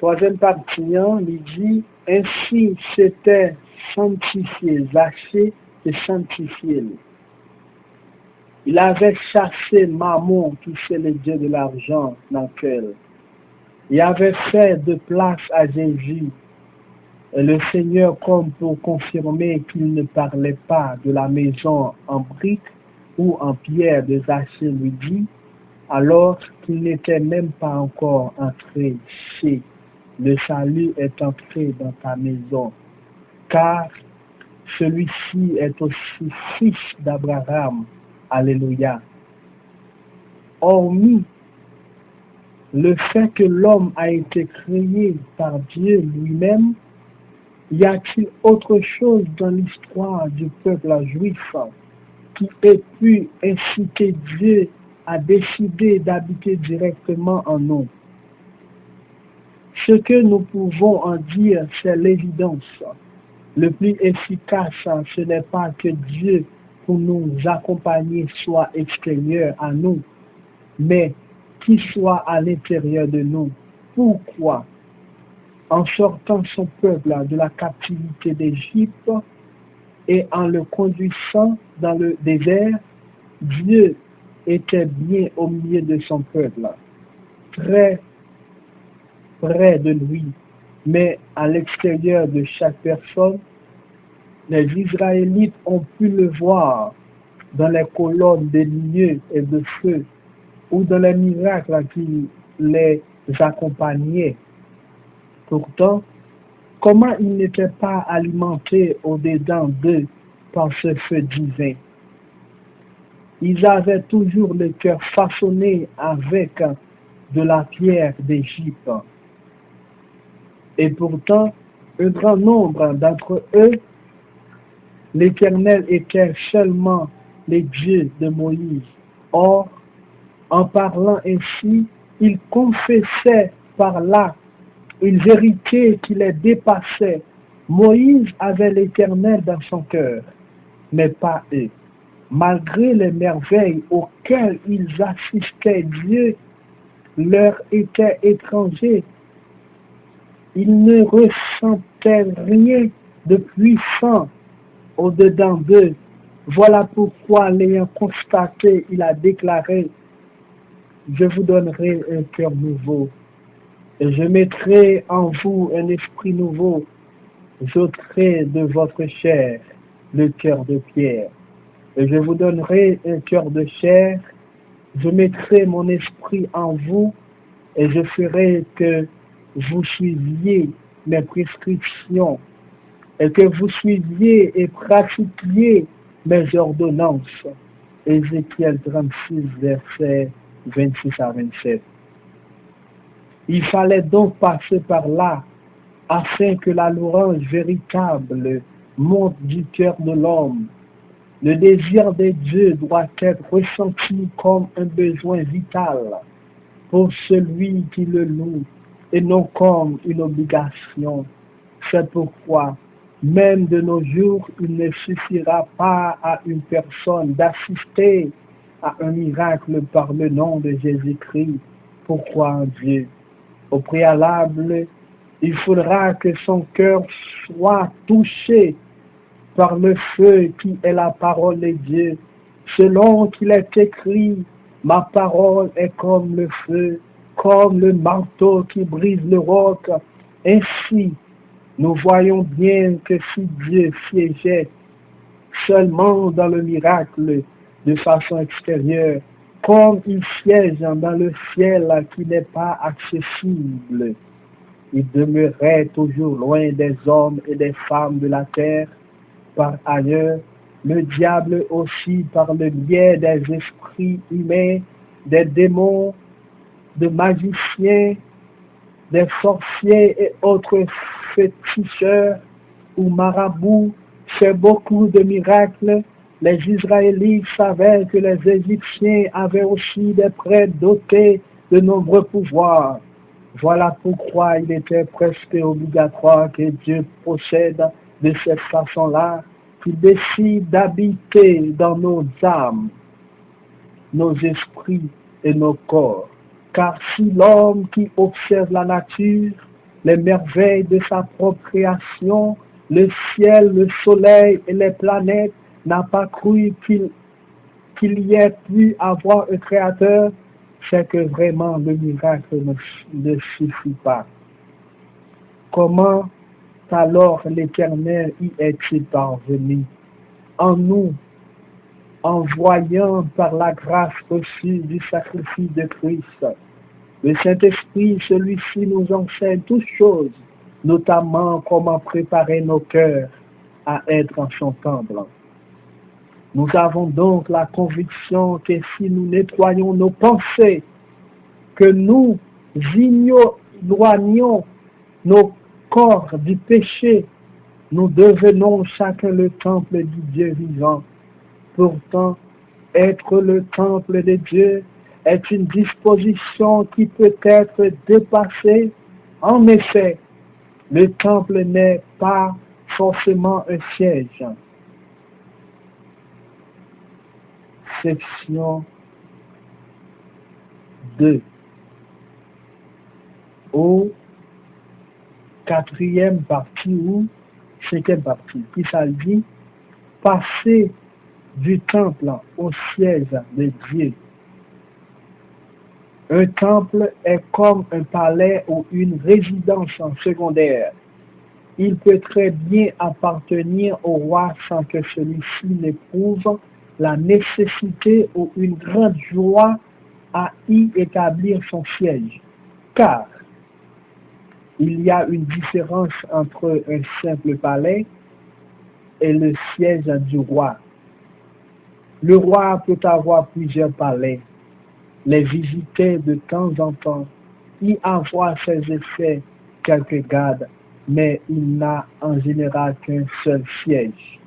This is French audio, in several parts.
troisième partie, hein, il dit, ainsi c'était sanctifié, Zachée et sanctifié. Il avait chassé Mammon, qui c'est le dieu de l'argent, dans lequel il avait fait de place à Jésus. Et le Seigneur, comme pour confirmer qu'il ne parlait pas de la maison en briques ou en pierre de Zachée, lui dit, alors qu'il n'était même pas encore entré chez le salut est entré dans ta maison, car celui-ci est aussi fils d'Abraham. Alléluia. Hormis le fait que l'homme a été créé par Dieu lui-même, y a-t-il autre chose dans l'histoire du peuple juif qui ait pu inciter Dieu à décider d'habiter directement en nous? Ce que nous pouvons en dire, c'est l'évidence. Le plus efficace, ce n'est pas que Dieu, pour nous accompagner, soit extérieur à nous, mais qu'il soit à l'intérieur de nous. Pourquoi? En sortant son peuple de la captivité d'Égypte et en le conduisant dans le désert, Dieu était bien au milieu de son peuple, très près de lui, mais à l'extérieur de chaque personne. Les Israélites ont pu le voir dans les colonnes de lieux et de feu ou dans les miracles qui les accompagnaient. Pourtant, comment ils n'étaient pas alimentés au-dedans d'eux par ce feu divin? Ils avaient toujours le cœur façonné avec de la pierre d'Égypte. Et pourtant, un grand nombre d'entre eux, l'Éternel était seulement le Dieu de Moïse. Or, en parlant ainsi, ils confessaient par là une vérité qui les dépassait. Moïse avait l'Éternel dans son cœur, mais pas eux. Malgré les merveilles auxquelles ils assistaient, Dieu leur était étranger. Ils ne ressentaient rien de puissant au-dedans d'eux. Voilà pourquoi, l'ayant constaté, il a déclaré, je vous donnerai un cœur nouveau, et je mettrai en vous un esprit nouveau, j'ôterai de votre chair le cœur de pierre, et je vous donnerai un cœur de chair, je mettrai mon esprit en vous, et je ferai que vous suiviez mes prescriptions, et que vous suiviez et pratiquiez mes ordonnances. Ézéchiel 36, versets 26 à 27. Il fallait donc passer par là afin que la louange véritable monte du cœur de l'homme. Le désir de Dieu doit être ressenti comme un besoin vital pour celui qui le loue et non comme une obligation. C'est pourquoi, même de nos jours, il ne suffira pas à une personne d'assister à un miracle par le nom de Jésus-Christ pour croire en Dieu. Au préalable, il faudra que son cœur soit touché par le feu qui est la parole de Dieu, selon qu'il est écrit, ma parole est comme le feu, comme le marteau qui brise le roc. Ainsi, nous voyons bien que si Dieu siégeait seulement dans le miracle de façon extérieure, comme il siège dans le ciel qui n'est pas accessible, il demeurait toujours loin des hommes et des femmes de la terre. Par ailleurs, le diable aussi, par le biais des esprits humains, des démons, de magiciens, des sorciers et autres féticheurs ou marabouts, fait beaucoup de miracles. Les Israélites savaient que les Égyptiens avaient aussi des prêtres dotés de nombreux pouvoirs. Voilà pourquoi il était presque obligatoire que Dieu procède de cette façon-là, qu'il décide d'habiter dans nos âmes, nos esprits et nos corps. Car si l'homme qui observe la nature les merveilles de sa propre création, le ciel, le soleil et les planètes, n'a pas cru qu'il y ait pu avoir un créateur, c'est que vraiment le miracle ne suffit pas. Comment alors l'Éternel y est-il parvenu? En nous, en voyant par la grâce reçue du sacrifice de Christ. Le Saint-Esprit, celui-ci nous enseigne toutes choses, notamment comment préparer nos cœurs à être en son temple. Nous avons donc la conviction que si nous nettoyons nos pensées, que nous éloignons nos corps du péché, nous devenons chacun le temple du Dieu vivant. Pourtant, être le temple de Dieu est une disposition qui peut être dépassée. En effet, le temple n'est pas forcément un siège. Section 2. Au quatrième partie ou cinquième partie, qui s'agit passer du temple au siège de Dieu. Un temple est comme un palais ou une résidence secondaire. Il peut très bien appartenir au roi sans que celui-ci n'éprouve la nécessité ou une grande joie à y établir son siège. Car il y a une différence entre un simple palais et le siège du roi. Le roi peut avoir plusieurs palais, les visiter de temps en temps, y avoir ses effets, quelques gardes, mais il n'a en général qu'un seul siège.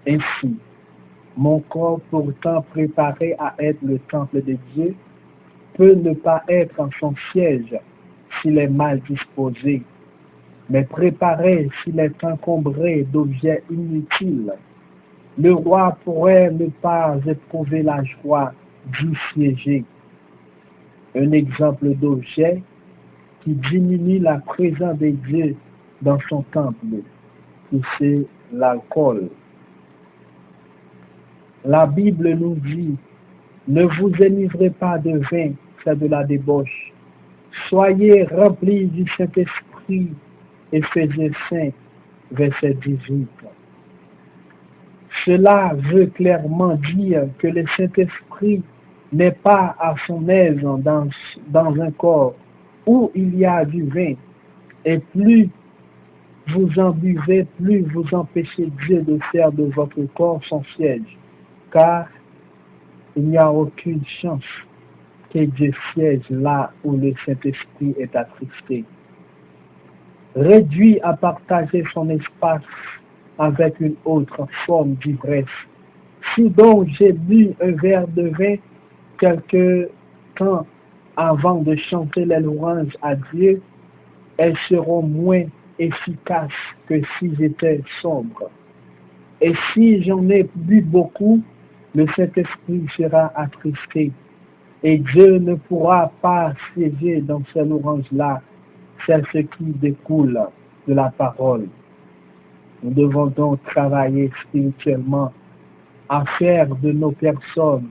Ainsi, mon corps pourtant préparé à être le temple de Dieu peut ne pas être en son siège s'il est mal disposé, mais préparé s'il est encombré d'objets inutiles. Le roi pourrait ne pas éprouver la joie d'y siéger. Un exemple d'objet qui diminue la présence de Dieu dans son temple, c'est l'alcool. La Bible nous dit, ne vous enivrez pas de vin, c'est de la débauche. Soyez remplis du Saint-Esprit, Éphésiens 5, verset 18. Cela veut clairement dire que le Saint-Esprit n'est pas à son aise dans un corps où il y a du vin, et plus vous en buvez, plus vous empêchez Dieu de faire de votre corps son siège, car il n'y a aucune chance que Dieu siège là où le Saint-Esprit est attristé. Réduit à partager son espace avec une autre forme d'ivresse. Si donc j'ai bu un verre de vin quelque temps avant de chanter les louanges à Dieu, elles seront moins efficaces que si j'étais sobre. Et si j'en ai bu beaucoup, le Saint-Esprit sera attristé. Et Dieu ne pourra pas siéger dans ces louanges-là. C'est ce qui découle de la parole. Nous devons donc travailler spirituellement à faire de nos personnes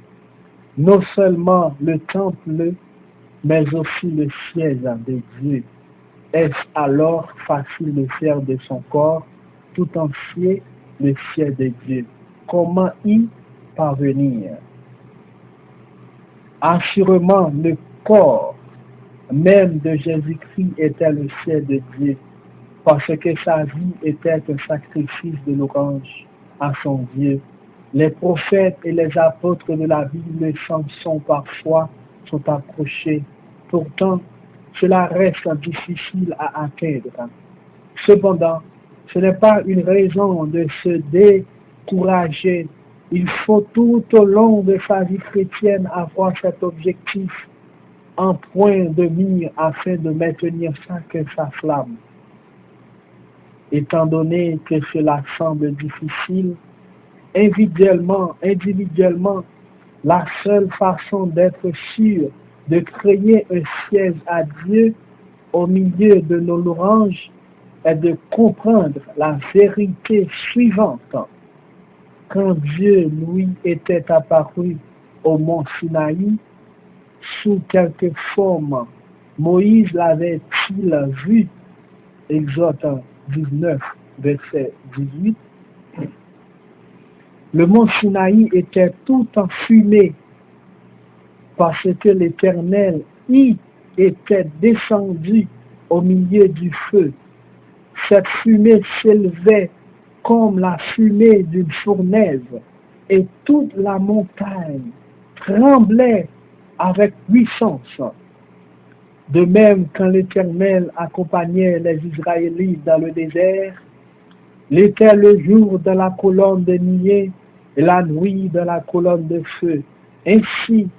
non seulement le temple, mais aussi le siège de Dieu. Est-ce alors facile de faire de son corps tout entier le siège de Dieu? Comment y parvenir? Assurément, le corps même de Jésus-Christ était le siège de Dieu, parce que sa vie était un sacrifice de louange à son Dieu. Les prophètes et les apôtres de la Bible sont parfois approchés. Pourtant, cela reste difficile à atteindre. Cependant, ce n'est pas une raison de se décourager. Il faut tout au long de sa vie chrétienne avoir cet objectif en point de mire afin de maintenir chacun sa flamme. Étant donné que cela semble difficile, individuellement, la seule façon d'être sûr de créer un siège à Dieu au milieu de nos louanges est de comprendre la vérité suivante. Quand Dieu lui était apparu au mont Sinaï, sous quelque forme, Moïse l'avait-il vu? Exode 19, verset 18. Le mont Sinaï était tout en fumée parce que l'Éternel y était descendu au milieu du feu. Cette fumée s'élevait comme la fumée d'une fournaise et toute la montagne tremblait avec puissance. De même, quand l'Éternel accompagnait les Israélites dans le désert, il était le jour de la colonne de nuée et la nuit de la colonne de feu. Ainsi,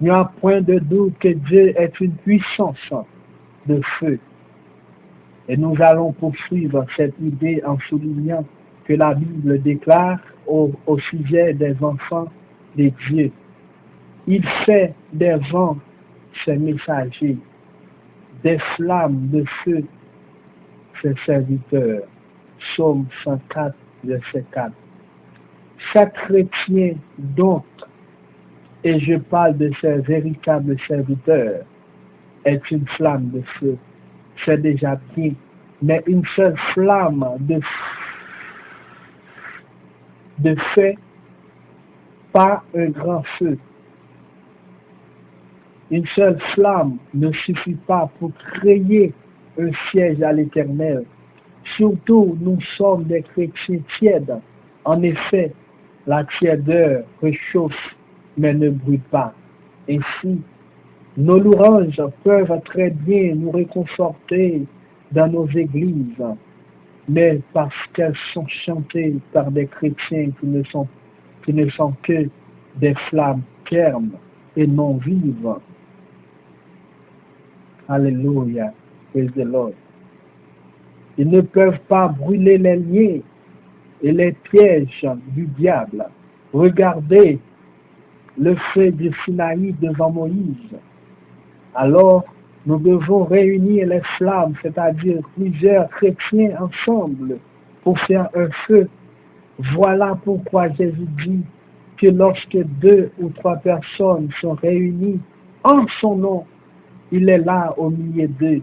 il n'y a point de doute que Dieu est une puissance de feu. Et nous allons poursuivre cette idée en soulignant que la Bible déclare au sujet des enfants de Dieu. Il fait des vents ses messagers, des flammes de feu ses serviteurs. Psaume 104, verset 4. Chaque chrétien, donc, et je parle de ses véritables serviteurs, est une flamme de feu. C'est déjà bien, mais une seule flamme de feu, pas un grand feu. Une seule flamme ne suffit pas pour créer un siège à l'Éternel. Surtout, nous sommes des chrétiens tièdes. En effet, la tièdeur réchauffe, mais ne brûle pas. Ainsi, nos louanges peuvent très bien nous réconforter dans nos églises, mais parce qu'elles sont chantées par des chrétiens qui ne sont que des flammes ternes et non vives. Alléluia, praise the Lord. Ils ne peuvent pas brûler les liens et les pièges du diable. Regardez le feu du Sinaï devant Moïse. Alors, nous devons réunir les flammes, c'est-à-dire plusieurs chrétiens ensemble, pour faire un feu. Voilà pourquoi Jésus dit que lorsque 2 ou 3 personnes sont réunies en son nom, il est là au milieu d'eux.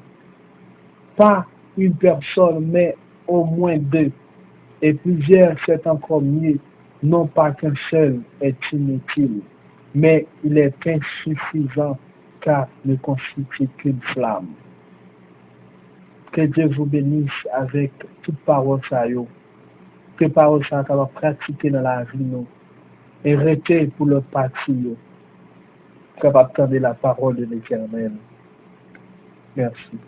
Pas une personne, mais au moins 2. Et plusieurs, c'est encore mieux. Non pas qu'un seul est inutile, mais il est insuffisant car ne constitue qu'une flamme. Que Dieu vous bénisse avec toute parole ça yo. Que parole ça va pratiquer dans la vie nous. Et rester pour le parti capable de la parole de l'Éternel. Merci.